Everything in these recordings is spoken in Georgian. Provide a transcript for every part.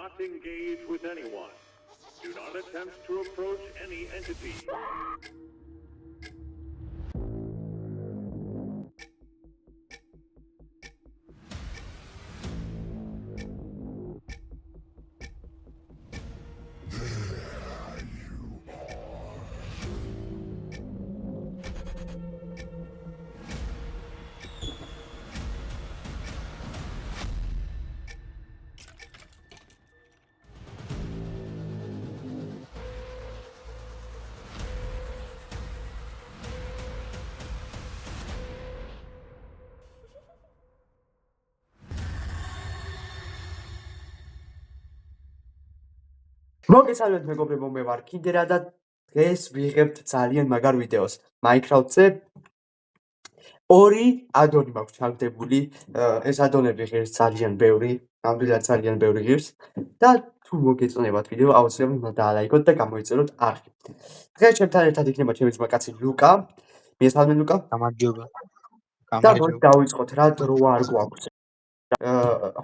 not engage with anyone. Do not attempt to approach any entity. მოგესალმებით მეგობრებო, მე ვარ კიდერა და დღეს ვიღებთ ძალიან მაგარ ვიდეოს. Minecraft-ზე ორი ადონი მაქვს ჩაგდებული. ეს ადონები ღირს ძალიან ბევრი, ნამდვილად ძალიან ბევრი ღირს და თუ მოგეწონებათ ვიდეო, აუცილებლად უნდა დაალაიქოთ და გამოიწეროთ არხი. დღეს ჩემთან ერთად იქნება ჩემი ძმაკაცი ლუკა. მიესალმე ლუკა. გამარჯობა. და მოდი დავიწყოთ, რა დრო არ გვაქვს.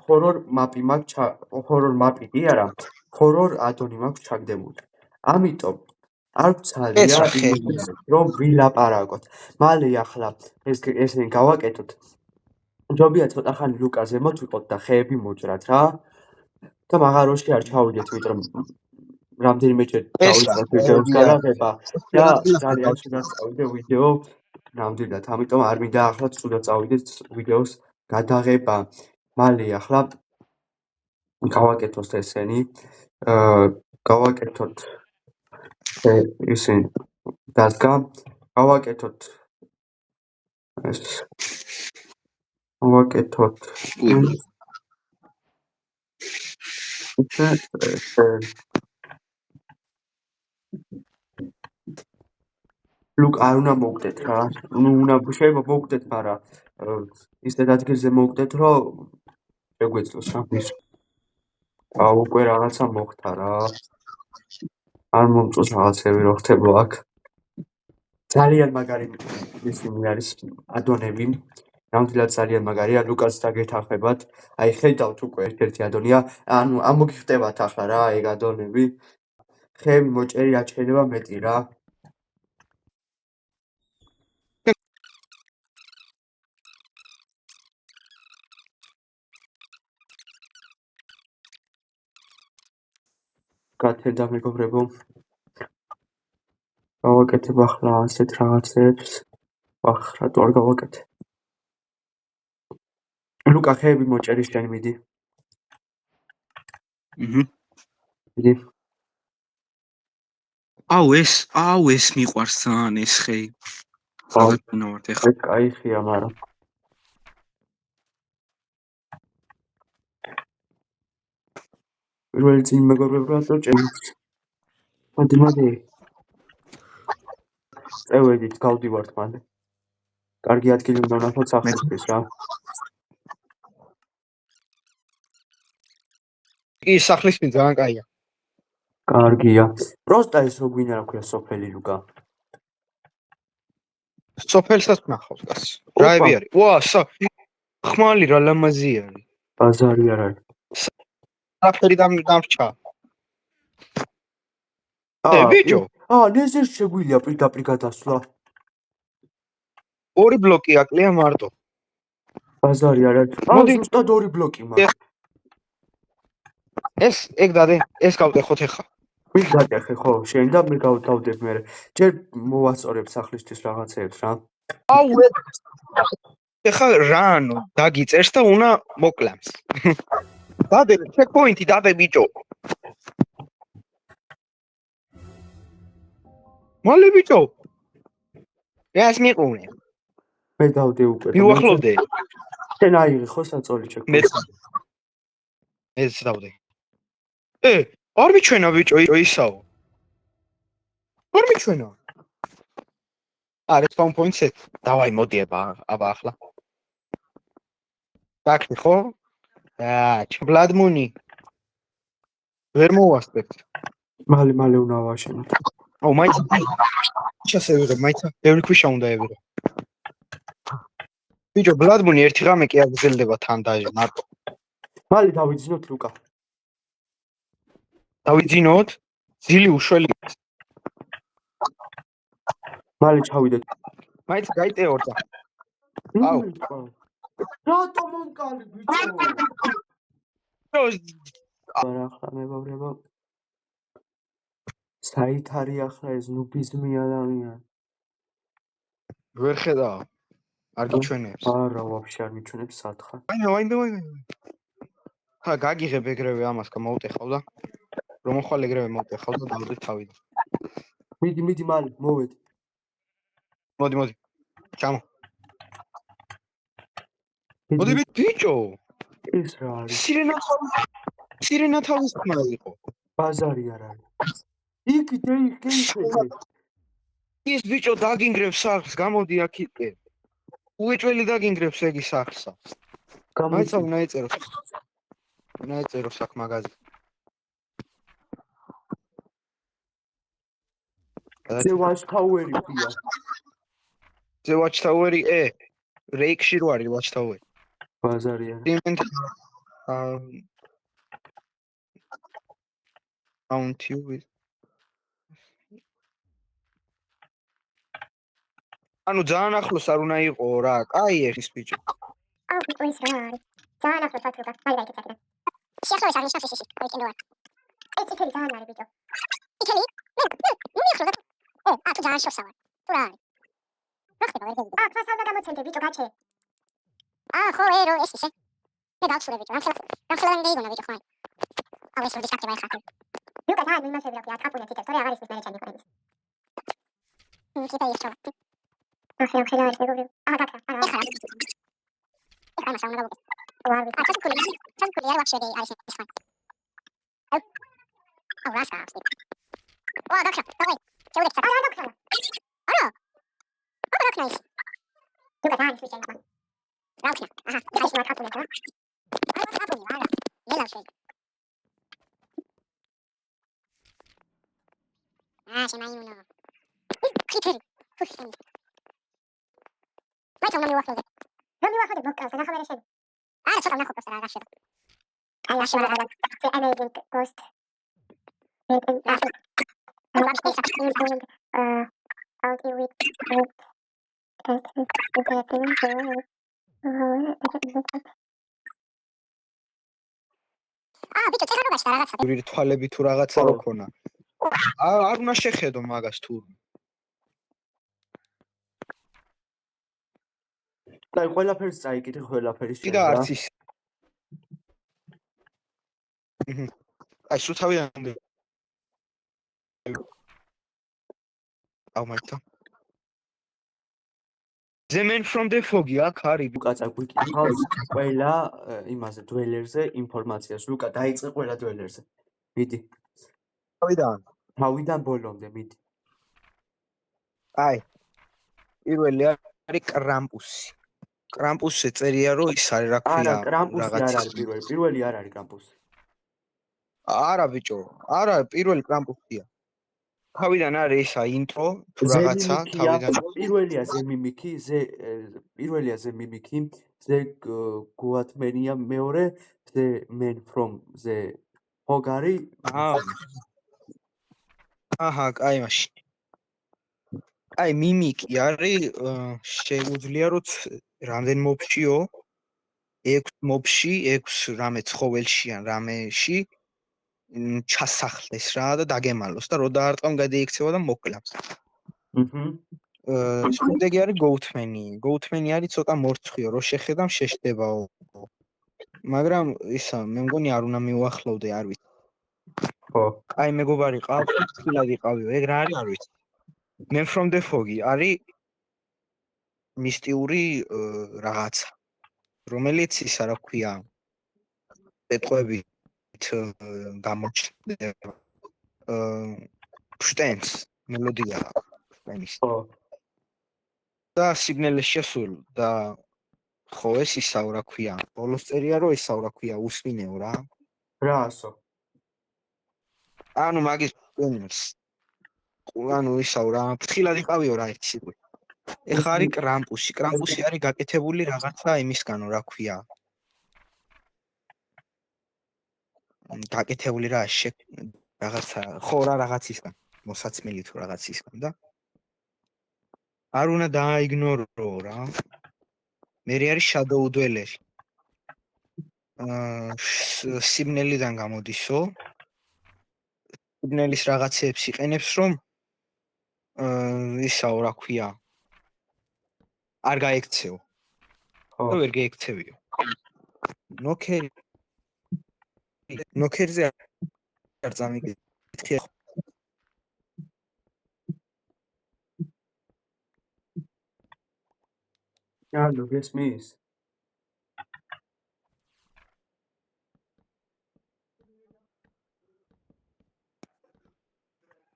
ჰორორ მაპი მაქვს, ჰორორ მაპი კი არა, ჰორორ ადონი მაქვს ჩაგდებული. ამიტომ არ ვცალია რომ ვილაპარაკოთ. მალე ახლა ესენი გავაკეთოთ. ჯობია ცოტა ხანი ლუკა ზემოთ ვიყოთ და ხეები მოჭრათ რა. და მაღაროში არ ჩავიდეთ, ვიტყოდ რამდენიმეჯერ დავიწყოთ ვიდეოს გადაღება და ძალიან ცუდად წავიდე ვიდეო. ნამდვილად, ამიტომ არ მინდა ახლა ცუდად წავიდეთ ვიდეოს გადაღება. მალე ახლა გავაკეთოთ ესენი. გავაკეთოთ ისინი დადგა. გავაკეთოთ ეს. გავაკეთოთ ლუკ არ უნდა მოვკდეთ რა. ნუ უნდა შეიძლება მოვკდეთ, მაგრამ ისეთ ადგილზე მოვკდეთ, რომ შეგვეძლოს რა. უკვე რაღაცა მოხდა რა. არ მომწონს რაღაცები რო ხდება აქ. ძალიან მაგარი ისინი არის ადონები. ნამდვილად ძალიან მაგარია. ლუკას დაგეთახებათ. აი ხედავთ უკვე ერთ-ერთი ადონია. ანუ ამოგიხდებათ ახლა რა ეგ ადონები. ხეები მოჭერი აჩქენება მეტი რა. გათენდა მეგობრებო. გავაკეთებ ახლა ასეთ რაღაცებს. რატო არ გავაკეთე? ლუკა ხეები მოჭერი შენ მიდი. მიდი. აუ ეს მიყვარს ძალიან ეს ხეი. სადაც ვარ ეხლა. კაი ხია, მაგრამ პირველი წინ მეგობრებო რატო ჭერით? მოდი. წევედით, გავდივართ მალე. კარგი ადგილი უნდა ვნახოთ სახლისთვის რა. ის სახლის მი ძალიან კაია. კარგია. პროსტა ეს რო გვინდა რა ქვია სოფელი ლუკა. სოფელსაც ნახავს კაცი. რაები არის? ვა, ხმალი რა ლამაზი არის. ბაზარი არ არის. საფერი დამრჩა. ბიჭო. ნეზერ შეგვიძლია პირდაპირ გადასვლა. ორი ბლოკი აკლია მარტო. ბაზარი არ არის. მოდი ზუსტად ორი ბლოკი მაქვს. ეს ეგ დადე, ეს გავტეხოთ ახლა. ვინ დაგეხე ხო? შენ და მე გავდავდებ მე. ჯერ მოვასწორებ სახლისთვის რაღაცეებს რა. აუ ახლა რანო დაგიწერს და უნდა მოკლამს. დადე ჩეკპოინტი დადე ბიჭო. მალე ბიჭო. ეს მიყუნე. მე დავდე უკვე. მივახლოვდე. შენ აიღე ხო საწოლი ჩეკპოინტი. მეც დავდე. არ მიჩვენა ბიჭო ისაო. არ მიჩვენა. respawn points-ი. დავაი მოდი აბა ახლა. დაკი ხო? blood moon-ი. ვერ მოვასწრებთ. მალე უნდა ვაშენოთ. აუ მაიცა. ჩასევიღე მაიცა. ბევრი ქვიშა უნდა ევიღო. ბიჭო blood moon-ი ერთი ღამე კი აგრძელდება თან დაჟე მარტო. მალე დავიძინოთ ლუკა. დავიძინოთ ძილი უშველი მალე ჩავიდეთ. მაინც გაიწეორ და აუ რატო მომკალი ბიჭო? არა ახლა მეგობრებო. საით არის ახლა ეს ნუბიზმი ადამიანი? ვერ ხედავ არ გიჩვენებს არა ვაფშე არ მიჩვენებს სათხარ. ვაიმე ხა გაგიღებ ეგრევე ამას გამოვტეხავ და რომ მოხვალ ეგრევე მოვტეხავ და დავდეთ თავიდან მიდი მალე მოვედი. მოდი ჩამო მოდი ბიჭო ეს რა არის? სირენა თავის ხმა იყო ბაზარი არ არის. იქით ის ბიჭო დაგინგრებს სახლს გამოდი აქიტე უეჭველი დაგინგრებს ეგი სახლსა მაიცა უნდა ეწერო საკ მაგაზი ზე ვაჩთაუერი ხია. ზე ვაჩთაუერი რეიქში რო არის ვაჩთაუერი ბაზარი არა. count you with ანუ ძალიან ახლოს არ უნდა იყო რა კაი ეს ბიჭო აუ ბიჭო ის რა არის ძალიან ახლოს აკრება მალე გაიქეცაკდა შეახლოეს აღნიშნავს ისიში ოიქენ რო ეს წითელი ძალიან არის ბიჭო წითელი ნუ მიახლო და თუ ძალიან შორსა ვარ თუ რა არის რა ხდება ვერ გიგო ქვას არ გამოცემდე ბიჭო გაჩე ხო ერო ეს ისე მე გავცურე ბიჭო რამხელან გეიგონა ბიჭო ხმაი აუ ეს რო დისკაქტება ეხა ლუკა თან იმასები რა ქვია აკაპუნე თითქოს თორე აღარ ისმის მე ჩემი ხმის კიტა ისო ახლა ხელა არის მეგობრებო გაქრა არა ეხლა ამას უნდა გავუკეთო ვარ ვიცი ჩასკული არ ვახშედი არის ეს ხმა აუ რასა ვა გაქრა დავაი შევდეთ არა გაქრა არა გაქრა ის ლუკა თან ისმის ჩემი ხმა რა ვქნა აჰა ის რა აკაპუნე რა აკაპუნე არა ელავშე შემაიმუნო ქიტერი ხუშენ მაიცა უნდა მივახლოდე მოკალს ნახავერე შენ არა ცოტა ნახო პროსტა რა გაშედა აი აშა რა და amazing ghost out with ბიჭო წერა გაშდა რაღაცა გური თვალები თუ რაღაცა რო ქონა არ უნდა შეხედო მაგას თურმე აი ყველაფერს წაიკითხე ყველაფერი შენ და არც ის აი სულ თავიდან აუ მაიცა The Man from the Fog აქ არის ლუკა წაგვიკითხავს ყველა იმაზე დუელერზე ინფორმაციას. ლუკა დაიწყე ყველა დუელერზე. მიდი. თავიდან ბოლომდე მიდი. აი პირველი არის კრამპუსი. კრამპუსზე წერია რომ ის არის რა ქვია არა კრამპუსი არ არის პირველი. პირველი არ არის კრამპუსი. არა ბიჭო, არა პირველი კრამპუსია. თავიდან არის ისა ინტრო თუ რაღაცა თავიდან პირველია ზე მიმიკი ზე გუათმენია მეორე ზე men from ზე ჰოგარი აჰა კაი მაშინ აი მიმიკი არის შეუძლია რომ რამდენ მობშიო 6 მობში 6 რამე ცხოველში ან რამეში ჩასახლდეს რა და დაგემალოს და რო დაარტყამ გადაიქცევა და მოკლავს. შემდეგი არის გოუთმენი. გოუთმენი არის ცოტა მორცხვიო, რო შეხედამ შეშდებაო. მაგრამ ისა მე მგონი არ უნდა მივახლოვდე, არ ვიცი. ხო. აი მეგობარი ყავს, ხილად იყავიო, ეგ რა არის არ ვიცი. Man from the Fog არის მისტიური რაღაცა, რომელიც ისა რა ქვია, ეტყვები გამოჩნდება შტენს მელოდია შტენის და სიგნალს შესულ და ხო ეს ისაო რა ქვია ბოლოს წერია რომ ისაო რა ქვია უსმინეო რა რასო ანუ მაგის შტენს ანუ ისაო რა ფრთხილად იყავიო რა ერთი სიტყვი ეხა არის კრამპუსი არის გაკეთებული რაღაცა იმისგანო რა ქვია გაკეთებული რა რაღაცა ხო რა რაღაცისგან მოსაცმელი თუ რაღაცისგან და არ უნდა დააიგნორო რა მე არის shadow dweller სიბნელიდან გამოდისო სიბნელის რაღაცეებს იყენებს რომ ისაო რა ქვია არ გაექცეო ხო და ვერ გაექცევიო ნოქერზე არ წამიგეთქი ალო გესმის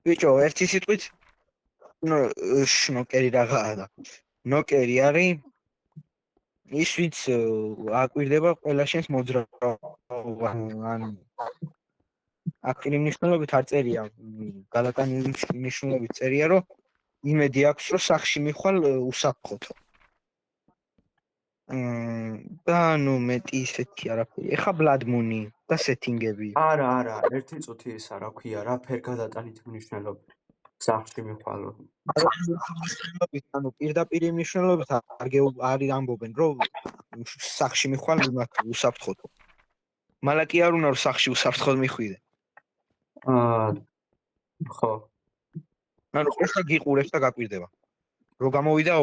ბიჭო ერთი სიტყვით შნოკერი რაღაცაა და ნოკერი არის ის ვიც აკვირდება ყველა შენს მოძრაობას აქ მნიშვნელობით არ წერია გადატანილი მნიშვნელობით წერია რომ იმედი აქვს რომ სახში მიხვალ უსაფრთხოთო და ნუ მეტი ისეთი არაფერი ეხა ბლადმუნი და სეტინგები არა ერთი წუთი ისა რა ქვია რა ფერ გადატანითი მნიშვნელობით სახში მიხვალო ანუ პირდაპირ მნიშვნელობით არ ამბობენ რომ სახში მიხვალ იმათ უსაფრთხოთო მალა კი არ უნდა რომ სახში უსაფრთხოდ მიხვიდე ხო ანუ ყველა გიყურებს და გაკვირდება რო გამოვიდა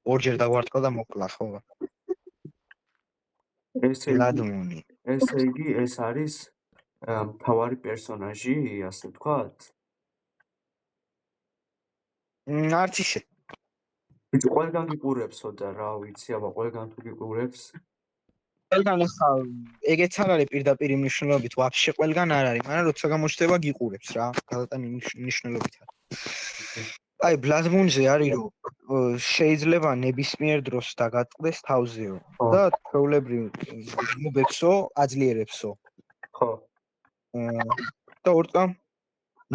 ორჯერ დაგვარტყა და მოკლა ხო ბლადმუნი ესე იგი ეს არის მთავარი პერსონაჟი ასე ვთქვათ არც ისე ვიც ყველგან გიყურებსო და რა ვიცი აბა ყველგან თუ გიყურებს ყველგან ახლა ეგეც არ არის პირდაპირ მნიშვნელობით ვაფშე ყველგან არ არის მაგრამ როცა გამოჩნდება გიყურებს რა გადატანილი მნიშვნელობით არის აი ბლადმუნზე არის რომ შეიძლება ნებისმიერ დროს დაგატყდეს თავზეო და ჩვეულებრივ მობებსო აძლიერებსო ხო და ორტა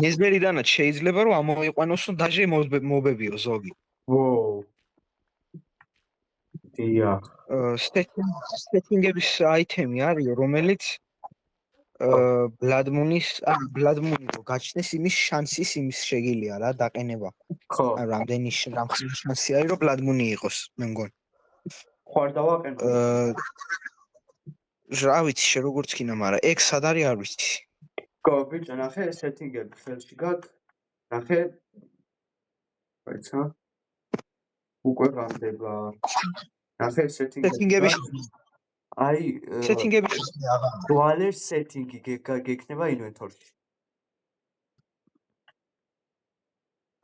ნეზბერიდანაც შეიძლება რომ ამოიყვანოსო დაჟე მობებიო ზოგი ვოუ დიახ სეტინგების აიტემი არის რომელიც ბლადმუნის ბლადმუნი რო გაჩნდეს იმის შანსის იმის შეგილია რა დაყენება ხო ანუ რამდენი შანსი არის რომ ბლადმუნი იყოს მე მგონი ხوار დავაყენო რა ვიცი შე როგორც ქინა მაგრამ ეგ სად არის არ ვიცი გო ბიჭო ნახე სეტინგები ხელში გაქვს ნახე რაიცა უკვე გამდება ნახე სეტინგები აი სეტინგები დუალერ სეტინგი გექნება ინვენტორში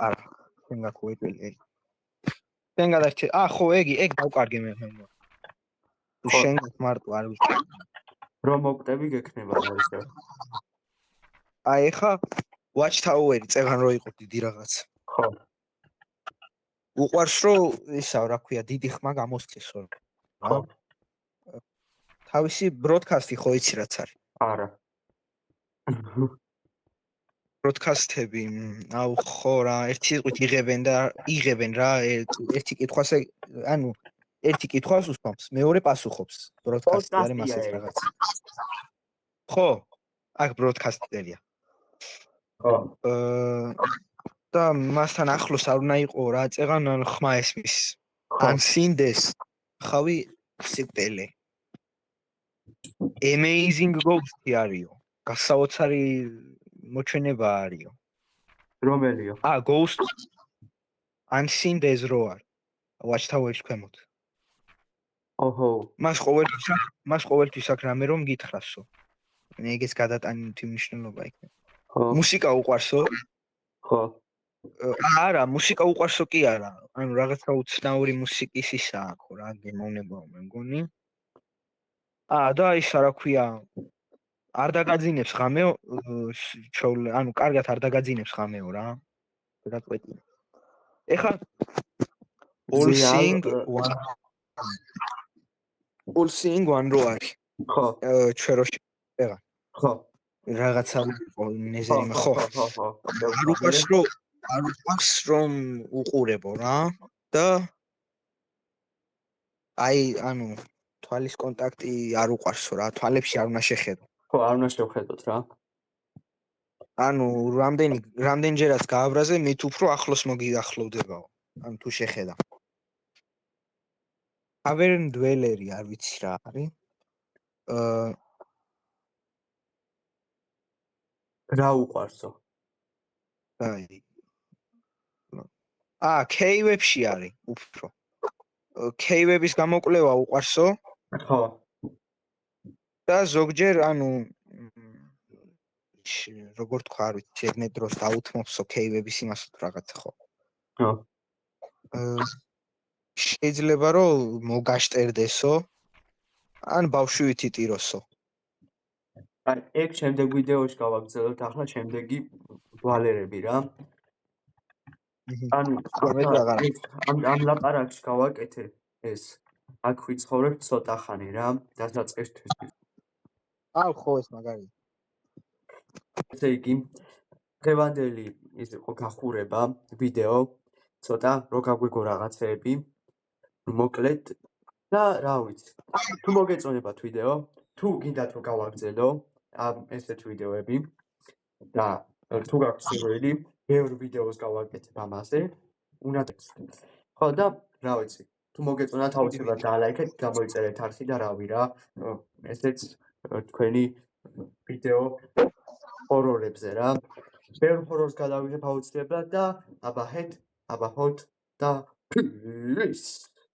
არა შენ გაქვეტელი შენ გადარჩე ხო ეგ დავკარგე მე თუ შენ მარტო არ ვიცი რომ მოკტები გექნება ესე აი ხა watch tower-ი წეგან რო იყო დიდი რაღაც ხო უყვარს რომ ისა რა ქვია დიდი ხმა გამოსცესო ხო თავისი ბროდკასტი ხო იცი რაც არის არა ბროდკასტები აუ ხო რა ერთი სიტყვით იღებენ რა ერთი კითხვას ანუ ერთი კითხვას უსვამს მეორე პასუხობს ბროდკასტი არის მასეთ რაღაც ხო აქ ბროდკასტერია ხო და მასთან ახლოს არ უნდა იყო რა წეღან ხმა ესმის ან სინდეს ხავი სიკვდილი amazing ghost-ი არისო გასაოცარი მოჩვენება არისო რომელიო ghost unseen days რო არ watch tower-ის ქვემოთ ოჰო მას ყოველთვის აქ რამე რომ გითხრასო ეგეც გადატანითი მნიშვნელობა იქნება მუსიკა უყვარსო ხო არა მუსიკა უყვარსო კი არა ანუ რაღაცა უცნაური მუსიკის ისაა ხო რა გემოვნებაო მე მგონი და ისა რა ქვია არ დაგაძინებს ღამეო ანუ კარგად არ დაგაძინებს ღამეო რა გადაყვეტი ეხა all seeing one რო არის ხო ჩვეროში ეხა ხო რაღაცა ნეზერი ხო არ უყვარს რომ უყურებო რა და აი ანუ თვალის კონტაქტი არ უყვარსო რა თვალებში არ უნდა შეხედო ხო არ უნდა შევხედოთ რა ანუ რამდენჯერაც გააბრაზე, მით უფრო ახლოს მოგიახლოვდებაო. ანუ თუ შეხედა. Tavern Dweller-ი არ ვიცი რა არის. რა უყვარსო? აი. Cave-ებში არის უფრო. Cave-ების გამოკვლევა უყვარსო ხო. და ზოგჯერ ანუ როგორ თქვა არ ვიცი, ეგნე დროს დაუთმობსო Cave-ების იმას თუ რაღაცა ხო. ხო. შეიძლება რომ მოგაშტერდესო ან ბავშვივით იტიროსო. აი, ეგ შემდეგ ვიდეოში გავაგრძელებთ ახლა შემდეგი ვალერები რა. ანუ ამ ლაპარაკში გავაკეთე ეს აქ ვიცხოვრებ ცოტა ხანი რა, დასაწყისთვის. ხო ეს მაგარი. ესე იგი, დღევანდელი ის იყო გახურება ვიდეო, ცოტა რო გაგვიგო რაღაცეები, მოკლედ და რა ვიცი. თუ მოგეწონებათ ვიდეო, თუ გინდათ რომ გავაგრძელო ამ ესეთ ვიდეოები და თუ გაქვთ სურვილი, ბევრ ვიდეოს გავაკეთებ ამაზე, უნდა ხო და რა ვიცი, თუ მოგეწონათ აუცილებლად დაალაიქეთ, გამოიწერეთ არხი და რავი რა, ესეც თქვენი ვიდეო ჰორორებზე რა. ბევრ ჰორორს გადავიღებ აუცილებლად და აბაჰოთ და peace.